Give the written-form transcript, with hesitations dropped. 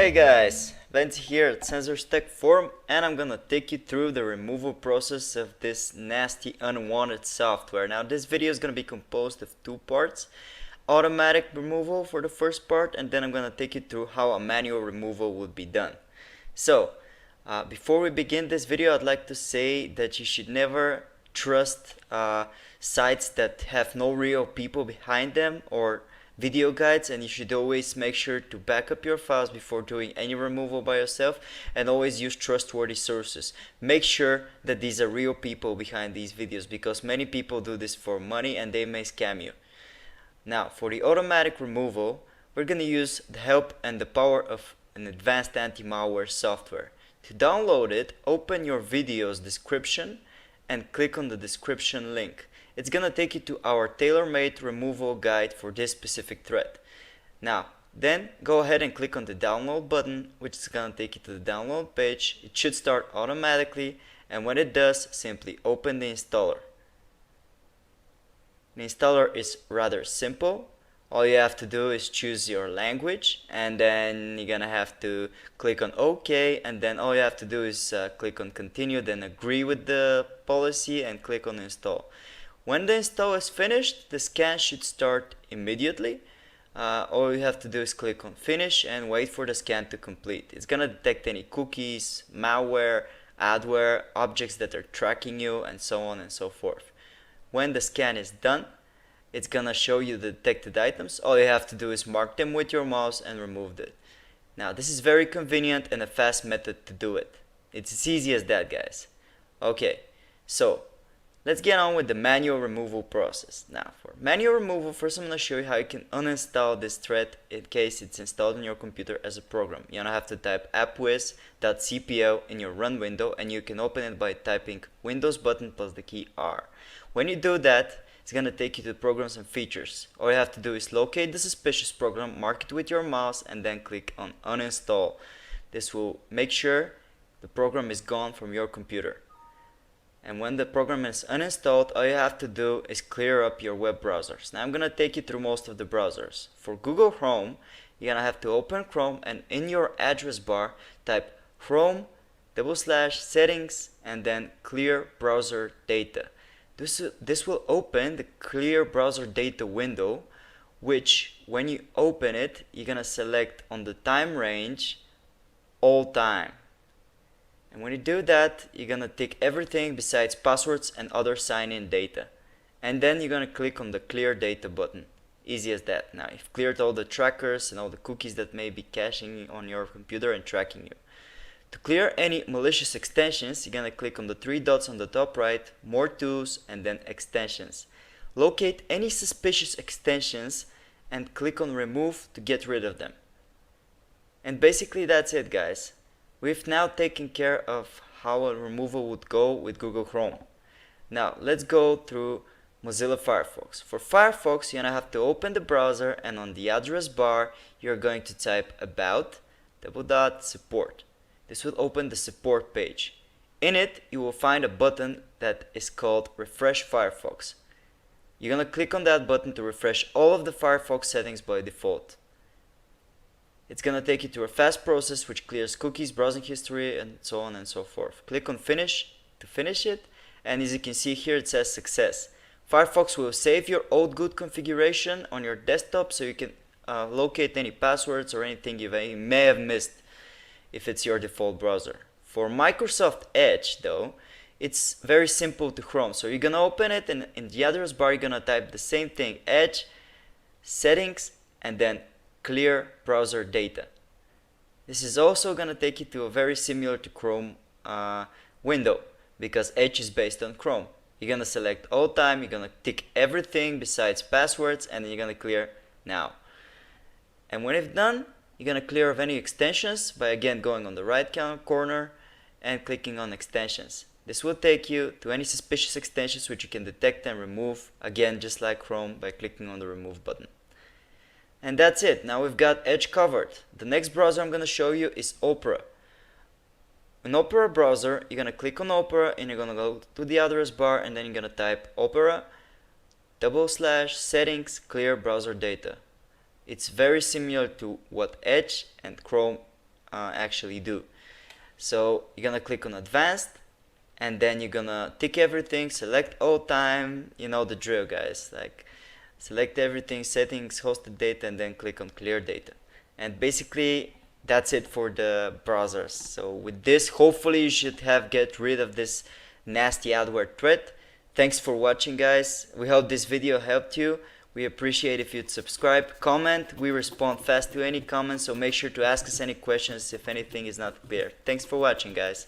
Hey guys, Vance here at Sensor Stack Forum, and I'm gonna take you through the removal process of this nasty unwanted software. Now this video is gonna be composed of two parts: automatic removal for the first part, and then I'm gonna take you through how a manual removal would be done. So before we begin this video, I'd like to say that you should never trust sites that have no real people behind them or video guides, and you should always make sure to back up your files before doing any removal by yourself, and always use trustworthy sources. Make sure that these are real people behind these videos, because many people do this for money and they may scam you. Now for the automatic removal, we're going to use the help and the power of an advanced anti-malware software. To download it, open your video's description and click on the description link. It's gonna take you to our tailor-made removal guide for this specific thread. Now, then go ahead and click on the download button, which is gonna take you to the download page. It should start automatically, and when it does, simply open the installer. The installer is rather simple. All you have to do is choose your language, and then you're gonna have to click on OK, and then all you have to do is click on continue, then agree with the policy and click on install. When the install is finished, the scan should start immediately. All you have to do is click on finish and wait for the scan to complete. It's gonna detect any cookies, malware, adware, objects that are tracking you, and so on and so forth. When the scan is done, it's gonna show you the detected items. All you have to do is mark them with your mouse and remove it. Now this is very convenient and a fast method to do it. It's as easy as that, guys. Okay, so let's get on with the manual removal process. Now for manual removal, first I'm going to show you how you can uninstall this thread in case it's installed on your computer as a program. You're going to have to type appwiz.cpl in your run window, and you can open it by typing Windows button plus the key R. When you do that, it's going to take you to programs and features. All you have to do is locate the suspicious program, mark it with your mouse, and then click on uninstall. This will make sure the program is gone from your computer. And when the program is uninstalled, all you have to do is clear up your web browsers. Now I'm going to take you through most of the browsers. For Google Chrome, you're going to have to open Chrome, and in your address bar type Chrome/settings and then clear browser data. This will open the clear browser data window, which when you open it, you're going to select on the time range all time. And when you do that, you're gonna tick everything besides passwords and other sign-in data. And then you're gonna click on the clear data button. Easy as that. Now you've cleared all the trackers and all the cookies that may be caching on your computer and tracking you. To clear any malicious extensions, you're gonna click on the three dots on the top right, more tools, and then extensions. Locate any suspicious extensions and click on remove to get rid of them. And basically that's it, guys. We've now taken care of how a removal would go with Google Chrome. Now let's go through Mozilla Firefox. For Firefox, you're gonna have to open the browser, and on the address bar you're going to type about /support. This will open the support page. In it you will find a button that is called Refresh Firefox. You're gonna click on that button to refresh all of the Firefox settings by default. It's going to take you to a fast process which clears cookies, browsing history, and so on and so forth. Click on finish to finish it, and as you can see here, it says success. Firefox will save your old good configuration on your desktop, so you can locate any passwords or anything you may have missed if it's your default browser. For Microsoft Edge though, it's very simple to Chrome. So you're going to open it, and in the address bar you're going to type the same thing: Edge, settings, and then clear browser data. This is also going to take you to a very similar to Chrome window, because Edge is based on Chrome. You're going to select all time, you're going to tick everything besides passwords, and then you're going to clear now. And when it's done, you're going to clear of any extensions by again going on the right corner and clicking on extensions. This will take you to any suspicious extensions which you can detect and remove, again just like Chrome, by clicking on the remove button. And that's it. Now we've got Edge covered. The next browser I'm going to show you is Opera. In Opera browser, you're going to click on Opera, and you're going to go to the address bar, and then you're going to type Opera/settings clear browser data. It's very similar to what Edge and Chrome actually do. So you're gonna click on advanced, and then you're gonna tick everything, select all time, you know the drill, guys. Like, select everything, settings, hosted data, and then click on clear data. And basically that's it for the browsers. So with this, hopefully you should have get rid of this nasty adware threat. Thanks for watching, guys. We hope this video helped you. We appreciate if you'd subscribe, comment. We respond fast to any comments, so make sure to ask us any questions if anything is not clear. Thanks for watching, guys.